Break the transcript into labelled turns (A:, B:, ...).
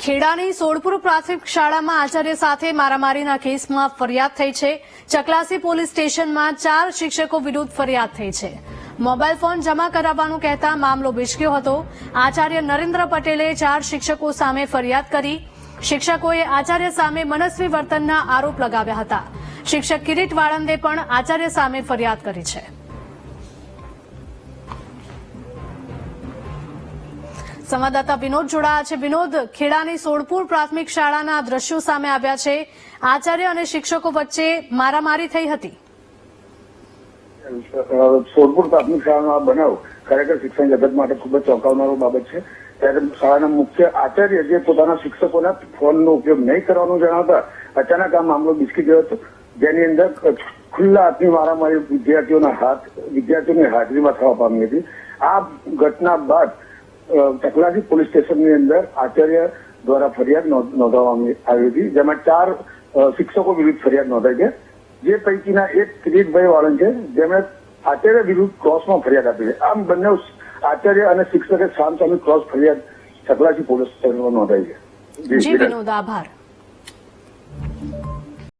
A: ખેડાની સોળપુર પ્રાથમિક શાળામાં આચાર્ય સાથે મારામારીના કેસમાં ફરિયાદ થઈ છે। ચકલાસી પોલીસ સ્ટેશનમાં 4 શિક્ષકો વિરુદ્ધ ફરિયાદ થઈ છે। મોબાઈલ ફોન જમા કરાવવાનું કહેતા મામલો બિચક્યો હતો। આચાર્ય નરેન્દ્ર પટેલે 4 શિક્ષકો સામે ફરિયાદ કરી। શિક્ષકોએ આચાર્ય સામે મનસ્વી વર્તનના આરોપ લગાવ્યા હતા। શિક્ષક કિરીટ વાળંદે પણ આચાર્ય સામે ફરિયાદ કરી છે। સંવાદદાતા વિનોદ જોડાયા છે। વિનોદ, ખેડાની સોળપુર પ્રાથમિક શાળાના દ્રશ્યો સામે આવ્યા છે। આચાર્ય અને શિક્ષકો વચ્ચે મારામારી થઈ હતી।
B: સોળપુર પ્રાથમિક શાળાનો આ બનાવ ખરેખર શિક્ષણ જગત માટે ખૂબ જ ચોંકાવનારો બાબત છે। ત્યારે શાળાના મુખ્ય આચાર્ય જે પોતાના શિક્ષકોના ફોનનો ઉપયોગ નહીં કરવાનું જણાવતા અચાનક આ મામલો બિસ્કી ગયો હતો, જેની અંદર ખુલ્લા હાથની મારામારી વિદ્યાર્થીઓની હાજરીમાં થવા પામી હતી। આ ઘટના બાદ ચકલાસી પોલીસ સ્ટેશનની અંદર આચાર્ય દ્વારા ફરિયાદ નોંધવામાં આવી હતી, જેમાં 4 શિક્ષકો વિરુદ્ધ ફરિયાદ નોંધાઈ છે। જે પૈકીના એક કિરીટભાઈ વાળંદ છે, જેમણે આચાર્ય વિરુદ્ધ ક્રોસમાં ફરિયાદ આપી છે। આમ બંને આચાર્ય અને શિક્ષકે સામસામે ક્રોસ ફરિયાદ ચકલાસી પોલીસ સ્ટેશનમાં નોંધાઈ છે।
A: જી વિનોદ, આભાર।